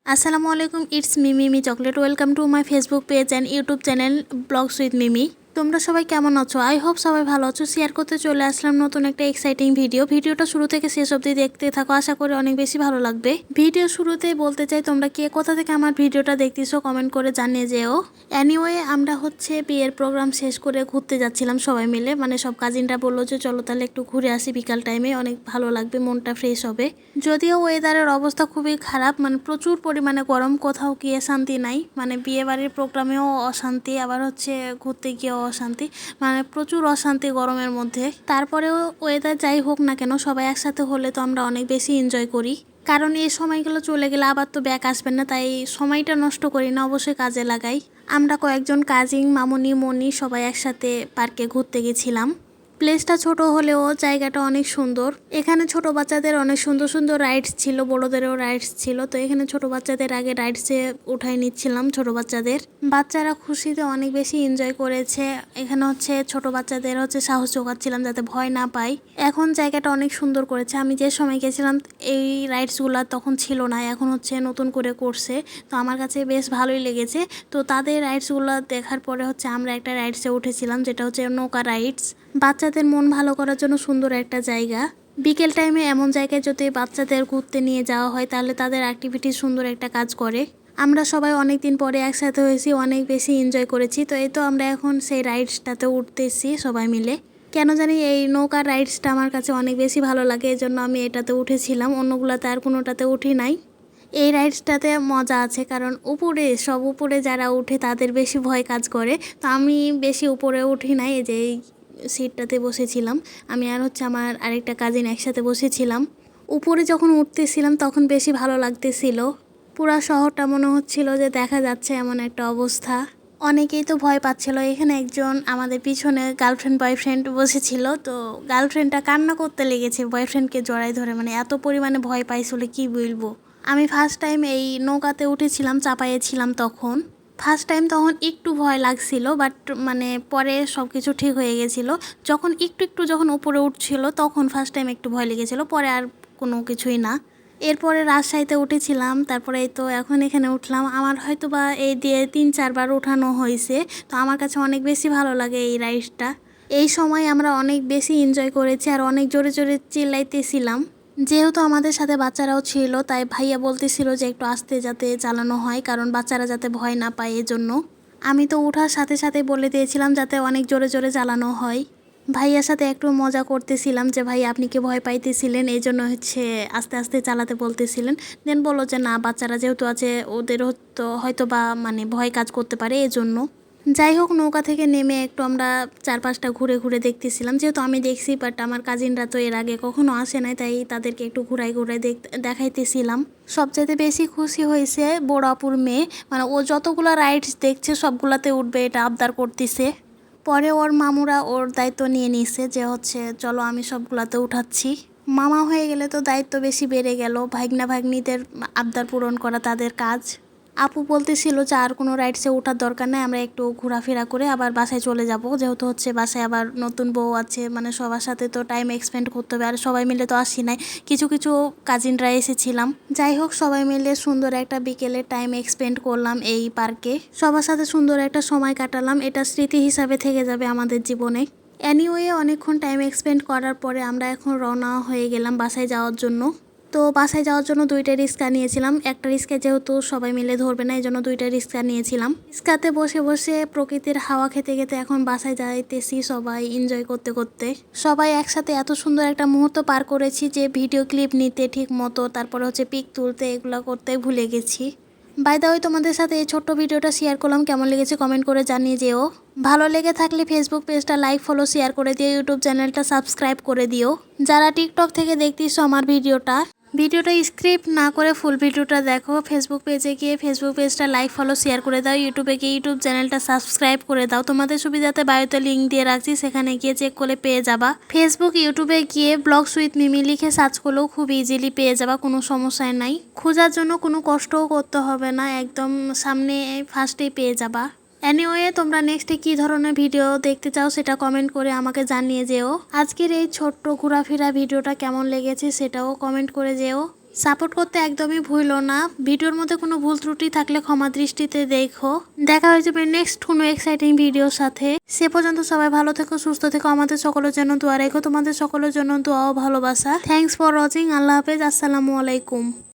আসসালামু আলাইকুম, it's Mimi chocolate. Welcome to my Facebook page and YouTube channel vlogs with Mimi. তোমরা সবাই কেমন আছো? আই হোপ সবাই ভালো আছো। শেয়ার করতে চলে আসলাম নতুন একটা এক্সাইটিং ভিডিওটা শুরু থেকে শেষ অবধি দেখতে থাকো, আশা করি অনেক বেশি ভালো লাগবে। ভিডিও শুরুতেই বলতে চাই, তোমরা কে কোথা থেকে আমার ভিডিওটা দেখতেছো কমেন্ট করে জানিয়ে যেও। অ্যানিওয়ে আমরা বিয়ের প্রোগ্রাম শেষ করে ঘুরতে যাচ্ছিলাম সবাই মিলে, মানে সব কাজিনরা বললো যে চলো তাহলে একটু ঘুরে আসি বিকাল টাইমে, অনেক ভালো লাগবে, মনটা ফ্রেশ হবে। যদিও ওয়েদারের অবস্থা খুবই খারাপ, মানে প্রচুর পরিমাণে গরম, কোথাও গিয়ে শান্তি নাই, মানে বিয়ে বাড়ির প্রোগ্রামেও অশান্তি, আবার ঘুরতে গিয়েও অশান্তি, মানে প্রচুর অশান্তি গরমের মধ্যে। তারপরেও ওয়েদার যাই হোক না কেন, সবাই একসাথে হলে তো আমরা অনেক বেশি এনজয় করি, কারণ এই সময়গুলো চলে গেলে আবার তো ব্যাক আসবেন না, তাই সময়টা নষ্ট করি না, অবশ্যই কাজে লাগাই। আমরা কয়েকজন কাজিন, মামুনি, মনি সবাই একসাথে পার্কে ঘুরতে গেছিলাম। প্লেসটা ছোট হলেও জায়গাটা অনেক সুন্দর। এখানে ছোট বাচ্চাদের অনেক সুন্দর সুন্দর রাইডস ছিল, বড়দেরও রাইডস ছিল। তো এখানে ছোট বাচ্চাদের আগে রাইডসে উঠাই নিচ্ছিলাম ছোট বাচ্চাদের। বাচ্চারা খুশিতে অনেক বেশি এনজয় করেছে। এখানে ছোট বাচ্চাদের সাহস জোগাচ্ছিলাম যাতে ভয় না পায়। এখন জায়গাটা অনেক সুন্দর করেছে। আমি যে সময় গেছিলাম এই রাইডসগুলো তখন ছিল না, এখন নতুন করে করছে। তো আমার কাছে বেশ ভালোই লেগেছে। তো তাদের রাইডসগুলো দেখার পরে আমরা একটা রাইডসে উঠেছিলাম, যেটা নৌকা রাইডস। বাচ্চাদের মন ভালো করার জন্য সুন্দর একটা জায়গা। বিকেল টাইমে এমন জায়গায় যদি বাচ্চাদের ঘুরতে নিয়ে যাওয়া হয় তাহলে তাদের অ্যাক্টিভিটি সুন্দর একটা কাজ করে। আমরা সবাই অনেক দিন পরে একসাথে হয়েছি, অনেক বেশি এনজয় করেছি। তো এই তো আমরা এখন সেই রাইডসটাতে উঠতেছি সবাই মিলে। কেন জানি এই নৌকার রাইডসটা আমার কাছে অনেক বেশি ভালো লাগে, এই জন্য আমি এটাতে উঠেছিলাম, অন্যগুলোতে আর কোনোটাতে উঠি নাই। এই রাইডসটাতে মজা আছে, কারণ উপরে যারা উঠে তাদের বেশি ভয় কাজ করে। তো আমি বেশি উপরে উঠি নাই, এই যে সিটটাতে বসেছিলাম আমি আর আমার আরেকটা কাজিন একসাথে বসেছিলাম। উপরে যখন উঠতেছিলাম তখন বেশি ভালো লাগতেছিল। পুরা শহরটা মনে হচ্ছিল যে দেখা যাচ্ছে, এমন একটা অবস্থা। অনেকেই তো ভয় পাচ্ছিল। এখানে একজন আমাদের পিছনে গার্লফ্রেন্ড বয়ফ্রেন্ড বসেছিল, তো গার্লফ্রেন্ডটা কান্না করতে লেগেছে বয়ফ্রেন্ডকে জড়াই ধরে, মানে এত পরিমাণে ভয় পাইছিল কি বলবো। আমি ফার্স্ট টাইম এই নৌকাতে উঠেছিলাম, চাপাইয়েছিলাম তখন। ফার্স্ট টাইম তখন একটু ভয় লাগছিল, বাট মানে পরে সব কিছু ঠিক হয়ে গেছিলো। যখন একটু যখন উপরে উঠছিল তখন ফার্স্ট টাইম একটু ভয় লেগেছিলো, পরে আর কোনো কিছুই না। এরপরে রাজশাহীতে উঠেছিলাম, তারপরে এই তো এখন এখানে উঠলাম। আমার হয়তো বা এই দিয়ে 3-4 বার উঠানো হয়েছে। তো আমার কাছে অনেক বেশি ভালো লাগে এই রাইডটা। এই সময় আমরা অনেক বেশি এনজয় করেছি আর অনেক জোরে জোরে চিল্লাইতেছিলাম। যেহেতু আমাদের সাথে বাচ্চারাও ছিল, তাই ভাইয়া বলতেছিল যে একটু আস্তে যাতে চালানো হয়, কারণ বাচ্চারা যাতে ভয় না পায় এজন্য। আমি তো ওঠার সাথে সাথে বলে দিয়েছিলাম যাতে অনেক জোরে জোরে চালানো হয়। ভাইয়ার সাথে একটু মজা করতেছিলাম যে ভাই আপনি কি ভয় পাইতেছিলেন, এই জন্য আস্তে আস্তে চালাতে বলতেছিলেন। দেন বললো যে না, বাচ্চারা যেহেতু আছে ওদের হয়তো বা মানে ভয় কাজ করতে পারে এজন্য। যাই হোক, নৌকা থেকে নেমে একটু আমরা চারপাশটা ঘুরে ঘুরে দেখতেছিলাম, যেহেতু আমি দেখছি, বাট আমার কাজিনরা তো এর আগে কখনো আসে নাই, তাই তাদেরকে একটু ঘুরাই ঘুরাই দেখাইতেছিলাম। সবচেয়ে বেশি খুশি হয়েছে বড় আপুর মেয়ে, মানে ও যতগুলো রাইডস দেখছে সবগুলাতে উঠবে এটা আবদার করতেছে। পরে ওর মামুরা ওর দায়িত্ব নিয়ে নিছে যে চলো আমি সবগুলাতে উঠাচ্ছি। মামা হয়ে গেলে তো দায়িত্ব বেশি বেড়ে গেল, ভাগ্না ভাগ্নিদের আবদার পূরণ করা তাদের কাজ। আপু বলতেছিল যে আর কোনো রাইডসে ওঠার দরকার নেই, আমরা একটু ঘোরাফেরা করে আবার বাসায় চলে যাব, যেহেতু বাসায় আবার নতুন বউ আছে, মানে সবার সাথে তো টাইম এক্সপেন্ড করতে হবে, আর সবাই মিলে তো আসি নাই, কিছু কিছু কাজিনরা এসেছিলাম। যাই হোক, সবাই মিলে সুন্দর একটা বিকেলে টাইম এক্সপেন্ড করলাম এই পার্কে, সবার সাথে সুন্দর একটা সময় কাটালাম। এটা স্মৃতি হিসাবে থেকে যাবে আমাদের জীবনে। অ্যানিওয়ে অনেকক্ষণ টাইম এক্সপেন্ড করার পরে আমরা এখন রওনা হয়ে গেলাম বাসায় যাওয়ার জন্য। তো বাসায় যাওয়ার জন্য 2টা রিক্সা নিয়েছিলাম। একটা রিক্সা যেহেতু সবাই মিলে ধরবে না, এই জন্য 2টা রিক্সা নিয়েছিলাম। রিক্সাতে বসে বসে প্রকৃতির হাওয়া খেতে খেতে এখন বাসায় যাইতেছি, সবাই এনজয় করতে করতে। সবাই একসাথে এত সুন্দর একটা মুহূর্ত পার করেছি যে ভিডিও ক্লিপ নিতে ঠিক মতো, তারপরে পিক তুলতে, এগুলো করতে ভুলে গেছি। বাই দা ওয়ে, তোমাদের সাথে এই ছোট্ট ভিডিওটা শেয়ার করলাম, কেমন লেগেছে কমেন্ট করে জানিয়ে যেও। ভালো লেগে থাকলে ফেসবুক পেজটা লাইক ফলো শেয়ার করে দিও, ইউটিউব চ্যানেলটা সাবস্ক্রাইব করে দিও। যারা টিকটক থেকে দেখতেছো আমার ভিডিওটা স্ক্রিপ্ট না করে ফুল ভিডিওটা দেখো। ফেসবুক পেজে গিয়ে ফেসবুক পেজটা লাইক ফলো শেয়ার করে দাও, ইউটিউবে গিয়ে ইউটিউব চ্যানেলটা সাবস্ক্রাইব করে দাও। তোমাদের সুবিধাতে বায়োতে লিঙ্ক দিয়ে রাখছি, সেখানে গিয়ে চেক করে পেয়ে যাবা। ফেসবুক ইউটিউবে গিয়ে ব্লগস উইথ মিমি লিখে সার্চ করলেও খুব ইজিলি পেয়ে যাবা, কোনো সমস্যাই নাই। খোঁজার জন্য কোনো কষ্টও করতে হবে না, একদম সামনে ফার্স্টেই পেয়ে যাবা। এনিওয়ে, তোমরা নেক্সটে কী ধরনের ভিডিও দেখতে চাও সেটা কমেন্ট করে আমাকে জানিয়ে যেও। আজকের এই ছোট্ট ঘোরাফেরা ভিডিওটা কেমন লেগেছে সেটাও কমেন্ট করে যেও। সাপোর্ট করতে একদমই ভুলো না। ভিডিওর মধ্যে কোনো ভুল ত্রুটি থাকলে ক্ষমা দৃষ্টিতে দেখো। দেখা হয়ে যাবে নেক্সট কোনো এক্সাইটিং ভিডিওর সাথে। সে পর্যন্ত সবাই ভালো থেকো, সুস্থ থেকো। আমাদের সকলের জন্য দোয়া রেখো। তোমাদের সকলের জন্য দোয়া ও ভালোবাসা। Thanks for watching. আল্লাহ হাফেজ। আসসালামু আলাইকুম।